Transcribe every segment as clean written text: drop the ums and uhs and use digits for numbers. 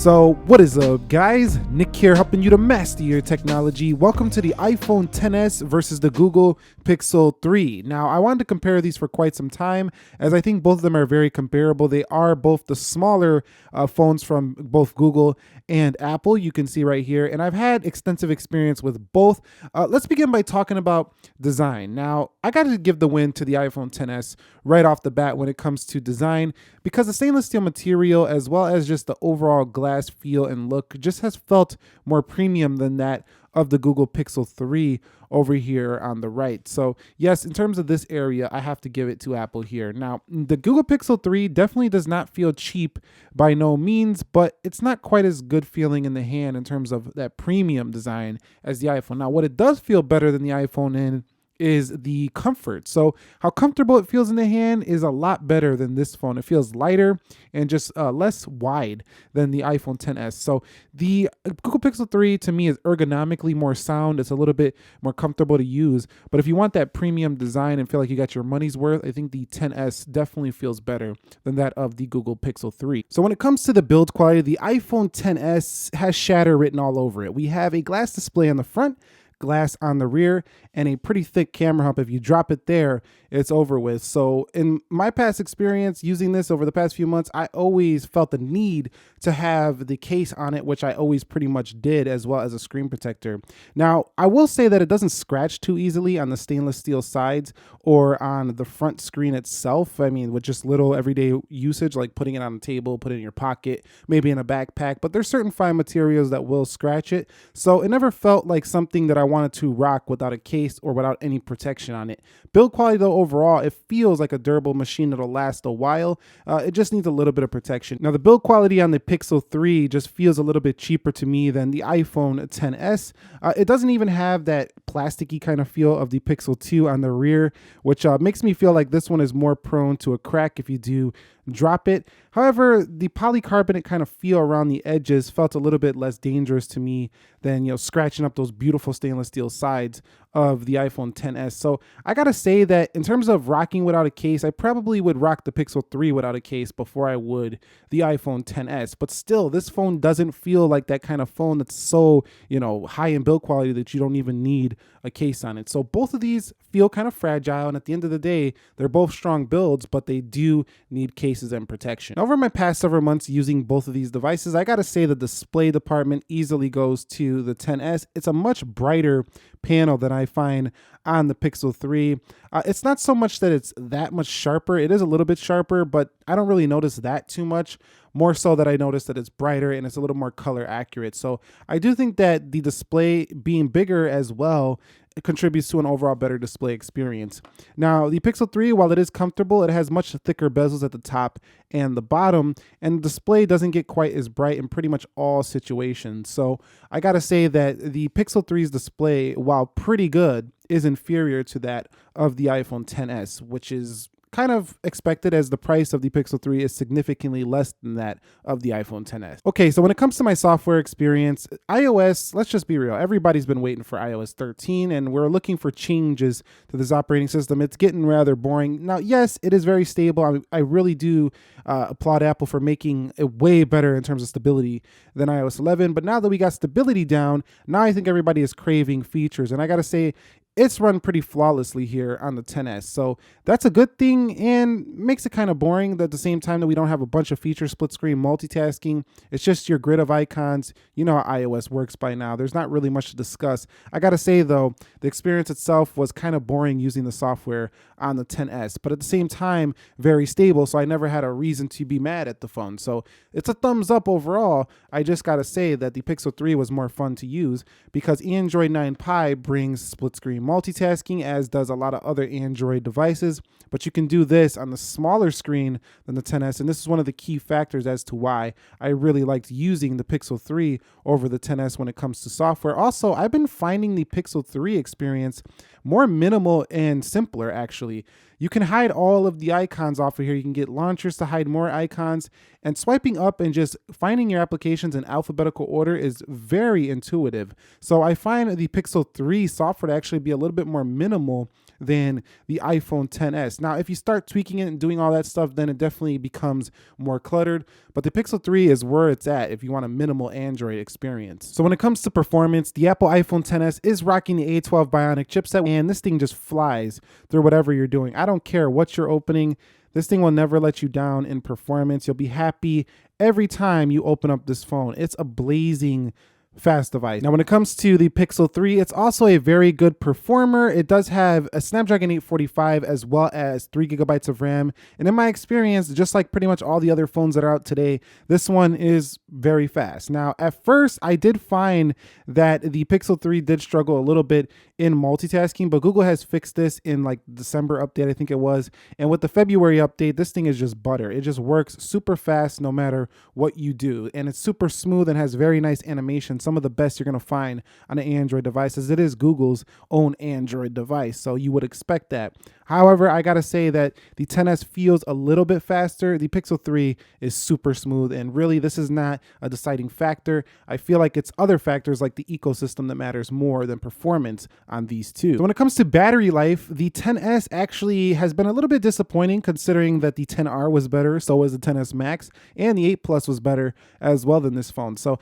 So what is up, guys? Nick here, helping you to master your technology. Welcome to the iPhone XS versus the Google Pixel 3. Now, I wanted to compare these for quite some time, as I think both of them are very comparable. They are both the smaller phones from both Google and Apple, you can see right here, and I've had extensive experience with both. Let's begin by talking about design. Now, I got to give the win to the iPhone XS right off the bat when it comes to design, because the stainless steel material, as well as just the overall glass feel and look, just has felt more premium than that of the Google Pixel 3 over here on the right. So yes, in terms of this area, I have to give it to Apple here. Now, the Google Pixel 3 definitely does not feel cheap by no means, but it's not quite as good feeling in the hand in terms of that premium design as the iPhone. Now, what it does feel better than the iPhone in is the comfort. So how comfortable it feels in the hand is a lot better than this phone. It feels lighter and just less wide than the iPhone XS. So the Google Pixel 3 to me is ergonomically more sound. It's a little bit more comfortable to use. But if you want that premium design and feel like you got your money's worth, I think the XS definitely feels better than that of the Google Pixel 3. So when it comes to the build quality, the iPhone XS has shatter written all over it. We have a glass display on the front, glass on the rear, and a pretty thick camera hump. If you drop it there, it's over with. So in my past experience using this over the past few months, I always felt the need to have the case on it, which I always pretty much did, as well as a screen protector. Now, I will say that it doesn't scratch too easily on the stainless steel sides or on the front screen itself. I mean, with just little everyday usage, like putting it on the table, put it in your pocket, maybe in a backpack, but there's certain fine materials that will scratch it. So it never felt like something that I wanted to rock without a case or without any protection on it. Build quality though, overall, it feels like a durable machine that'll last a while. It just needs a little bit of protection. Now, the build quality on the Pixel 3 just feels a little bit cheaper to me than the iPhone XS. It doesn't even have that plasticky kind of feel of the Pixel 2 on the rear, which makes me feel like this one is more prone to a crack if you do drop it. However, the polycarbonate kind of feel around the edges felt a little bit less dangerous to me than, scratching up those beautiful stainless steel sides of the iPhone XS. So I gotta say that in terms of rocking without a case, I probably would rock the Pixel 3 without a case before I would the iPhone XS. But still, this phone doesn't feel like that kind of phone that's so, high in build quality that you don't even need a case on it. So both of these feel kind of fragile, and at the end of the day, they're both strong builds, but they do need cases and protection. Over my past several months using both of these devices, I gotta say the display department easily goes to the XS. It's a much brighter panel than I find on the Pixel 3. It's not so much that it's that much sharper. It is a little bit sharper, but I don't really notice that too much. More so that I notice that it's brighter and it's a little more color accurate. So I do think that the display being bigger as well, it contributes to an overall better display experience. Now, the Pixel 3, while it is comfortable, it has much thicker bezels at the top and the bottom, and the display doesn't get quite as bright in pretty much all situations. So I gotta say that the Pixel 3's display, while pretty good, is inferior to that of the iPhone XS, which is kind of expected as the price of the Pixel 3 is significantly less than that of the iPhone XS. Okay, so when it comes to my software experience, iOS, let's just be real, everybody's been waiting for iOS 13 and we're looking for changes to this operating system. It's getting rather boring. Now, yes, it is very stable. I really do applaud Apple for making it way better in terms of stability than iOS 11, but now that we got stability down, now I think everybody is craving features, and I gotta say, it's run pretty flawlessly here on the XS. So that's a good thing and makes it kind of boring at the same time that we don't have a bunch of features, split screen multitasking. It's just your grid of icons. You know how iOS works by now. There's not really much to discuss. I got to say though, the experience itself was kind of boring using the software on the XS, but at the same time, very stable. So I never had a reason to be mad at the phone. So it's a thumbs up overall. I just got to say that the Pixel 3 was more fun to use because Android 9 Pie brings split screen multitasking, as does a lot of other Android devices, but you can do this on the smaller screen than the XS, and this is one of the key factors as to why I really liked using the Pixel 3 over the XS when it comes to software. Also, I've been finding the Pixel 3 experience more minimal and simpler, actually. You can hide all of the icons off of here. You can get launchers to hide more icons, and swiping up and just finding your applications in alphabetical order is very intuitive. So I find the Pixel 3 software to actually be a little bit more minimal than the iPhone XS. Now, if you start tweaking it and doing all that stuff, then it definitely becomes more cluttered. But the Pixel 3 is where it's at if you want a minimal Android experience. So when it comes to performance, the Apple iPhone XS is rocking the A12 Bionic chipset, and this thing just flies through whatever you're doing. I don't care what you're opening. This thing will never let you down in performance. You'll be happy every time you open up this phone. It's a blazing fast device. Now, when it comes to the Pixel 3, it's also a very good performer. It does have a Snapdragon 845 as well as 3 gigabytes of RAM. And in my experience, just like pretty much all the other phones that are out today, this one is very fast. Now, at first, I did find that the Pixel 3 did struggle a little bit in multitasking, but Google has fixed this in like December update, I think it was. And with the February update, this thing is just butter. It just works super fast no matter what you do. And it's super smooth and has very nice animation. Some of the best you're going to find on an Android device, as it is Google's own Android device. So you would expect that. However, I got to say that the XS feels a little bit faster. The Pixel 3 is super smooth, and really this is not a deciding factor. I feel like it's other factors like the ecosystem that matters more than performance on these two. So when it comes to battery life, the XS actually has been a little bit disappointing considering that the XR was better, so was the XS Max, and the 8 Plus was better as well than this phone. So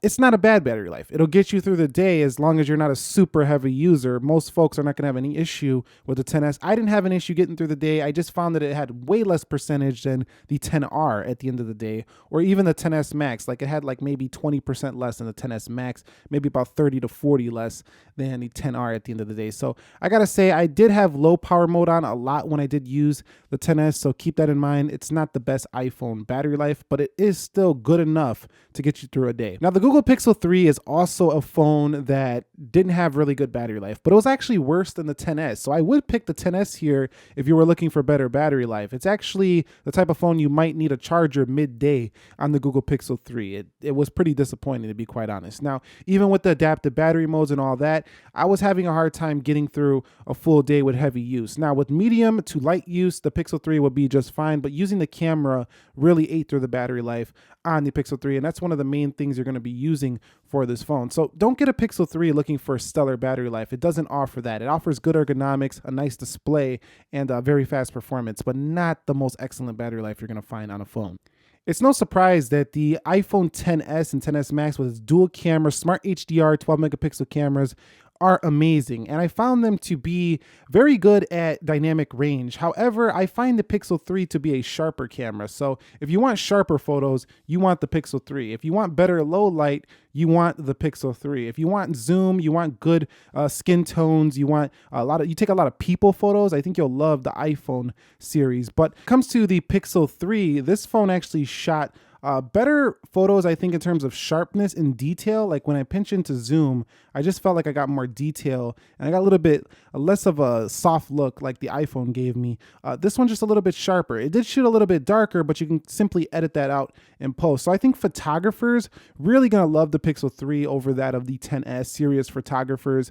it's not a bad battery life. It'll get you through the day as long as you're not a super heavy user. Most folks are not going to have any issue with the XS. I didn't have an issue getting through the day. I just found that it had way less percentage than the XR at the end of the day, or even the XS Max. Like it had like maybe 20% less than the XS Max, maybe about 30 to 40 less than the XR at the end of the day. So I got to say, I did have low power mode on a lot when I did use the XS. So keep that in mind. It's not the best iPhone battery life, but it is still good enough to get you through a day. Now, the Google Pixel 3 is also a phone that didn't have really good battery life, but it was actually worse than the XS. So I would pick the XS here if you were looking for better battery life. It's actually the type of phone you might need a charger midday on the Google Pixel 3. It was pretty disappointing, to be quite honest. Now, even with the adaptive battery modes and all that, I was having a hard time getting through a full day with heavy use. Now, with medium to light use, the Pixel 3 would be just fine, but using the camera really ate through the battery life on the Pixel 3, and that's one of the main things you're going to be using for this phone. So don't get a Pixel 3 looking for a stellar battery life. It doesn't offer that. It offers good ergonomics, a nice display, and very fast performance, but not the most excellent battery life you're going to find on a phone. It's no surprise that the iPhone XS and XS Max with its dual camera, smart HDR, 12 megapixel cameras are amazing, and I found them to be very good at dynamic range. However, I find the Pixel 3 to be a sharper camera. So if you want sharper photos, you want the Pixel 3. If you want better low light, you want the Pixel 3. If you want zoom, you want good skin tones, you take a lot of people photos, I think you'll love the iPhone series. But when it comes to the Pixel 3, this phone actually shot better photos, I think, in terms of sharpness and detail. Like when I pinch into zoom, I just felt like I got more detail, and I got a little bit less of a soft look like the iPhone gave me. This one's just a little bit sharper. It did shoot a little bit darker, but you can simply edit that out in post. So I think photographers really gonna love the Pixel 3 over that of the XS. Serious photographers,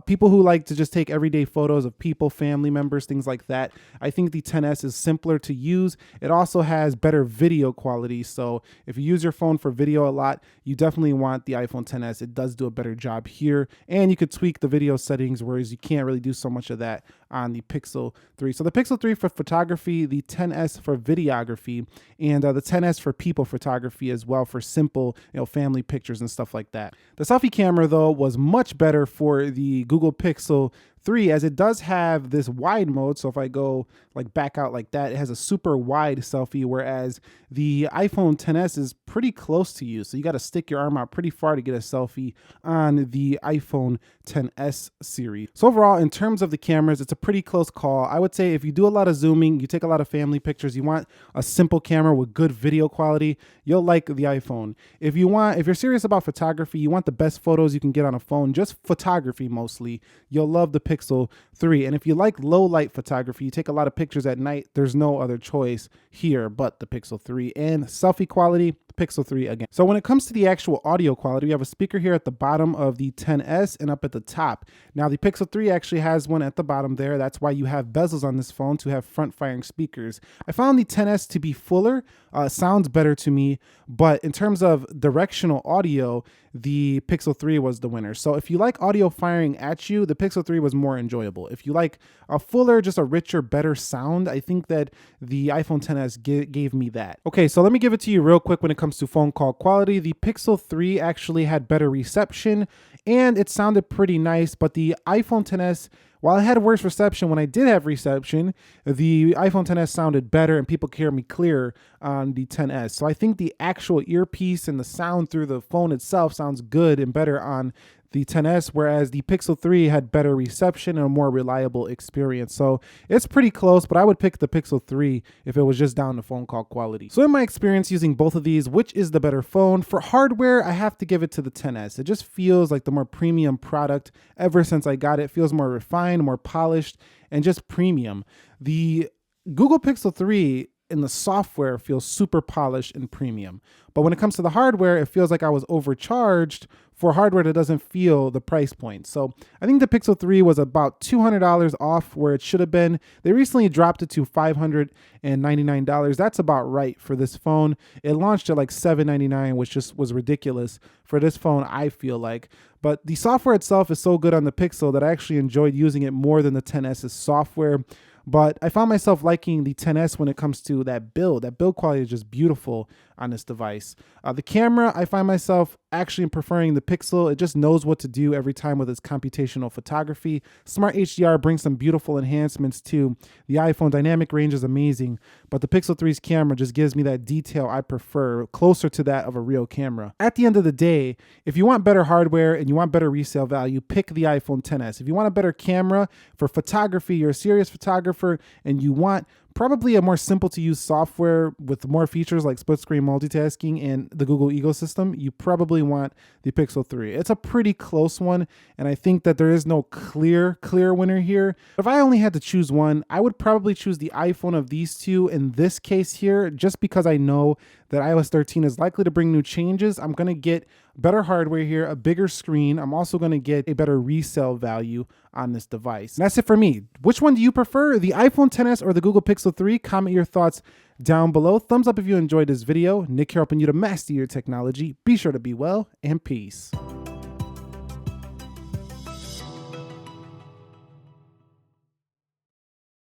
people who like to just take everyday photos of people, family members, things like that. I think the XS is simpler to use. It also has better video quality. So if you use your phone for video a lot, you definitely want the iPhone XS. It does do a better job here, and you could tweak the video settings, whereas you can't really do so much of that on the Pixel 3. So the Pixel 3 for photography, the XS for videography, and the XS for people photography as well, for simple, family pictures and stuff like that. The selfie camera, though, was much better for the Google Pixel 3, as it does have this wide mode. So if I go like back out like that, it has a super wide selfie, whereas the iPhone XS is pretty close to you. So you got to stick your arm out pretty far to get a selfie on the iPhone XS series. So overall, in terms of the cameras, it's a pretty close call. I would say if you do a lot of zooming, you take a lot of family pictures, you want a simple camera with good video quality, you'll like the iPhone. If you're serious about photography, you want the best photos you can get on a phone, just photography mostly, you'll love the Pixel 3. And if you like low light photography, you take a lot of pictures at night, there's no other choice here but the Pixel 3. And selfie quality, the Pixel 3 again. So when it comes to the actual audio quality, we have a speaker here at the bottom of the XS and up at the top. Now the Pixel 3 actually has one at the bottom there. That's why you have bezels on this phone to have front-firing speakers. I found the XS to be fuller, sounds better to me, but in terms of directional audio, the Pixel 3 was the winner. So if you like audio firing at you, the Pixel 3 was more enjoyable. If you like a fuller, just a richer, better sound, I think that the iPhone XS gave me that. Okay, so let me give it to you real quick when it comes to phone call quality. The Pixel 3 actually had better reception and it sounded pretty nice, but the iPhone XS, while I had worse reception when I did have reception, the iPhone XS sounded better and people could hear me clearer on the XS. So I think the actual earpiece and the sound through the phone itself sounds good and better on the XS, whereas the Pixel 3 had better reception and a more reliable experience. So it's pretty close, but I would pick the Pixel 3 if it was just down to phone call quality. So in my experience using both of these, which is the better phone? For hardware, I have to give it to the XS. It just feels like the more premium product ever since I got it. It feels more refined, more polished, and just premium. The Google Pixel 3 in the software feels super polished and premium. But when it comes to the hardware, it feels like I was overcharged for hardware that doesn't feel the price point. So I think the Pixel 3 was about $200 off where it should have been. They recently dropped it to $599. That's about right for this phone. It launched at like $799, which just was ridiculous for this phone, I feel like. But the software itself is so good on the Pixel that I actually enjoyed using it more than the XS's software. But I found myself liking the XS when it comes to that build. That build quality is just beautiful on this device. The camera, I find myself actually preferring the Pixel. It just knows what to do every time with its computational photography. Smart HDR brings some beautiful enhancements too. The iPhone dynamic range is amazing, but the Pixel 3's camera just gives me that detail I prefer, closer to that of a real camera. At the end of the day, if you want better hardware and you want better resale value, pick the iPhone XS. If you want a better camera for photography, you're a serious photographer, and you want probably a more simple to use software with more features like split screen multitasking and the Google ecosystem, you probably want the Pixel 3. It's a pretty close one, and I think that there is no clear winner here. If I only had to choose one, I would probably choose the iPhone of these two in this case here, just because I know that iOS 13 is likely to bring new changes. I'm going to get better hardware here, a bigger screen. I'm also going to get a better resale value on this device. And that's it for me. Which one do you prefer, the iPhone XS or the Google Pixel 3? Comment your thoughts down below. Thumbs up if you enjoyed this video. Nick here helping you to master your technology. Be sure to be well, and peace.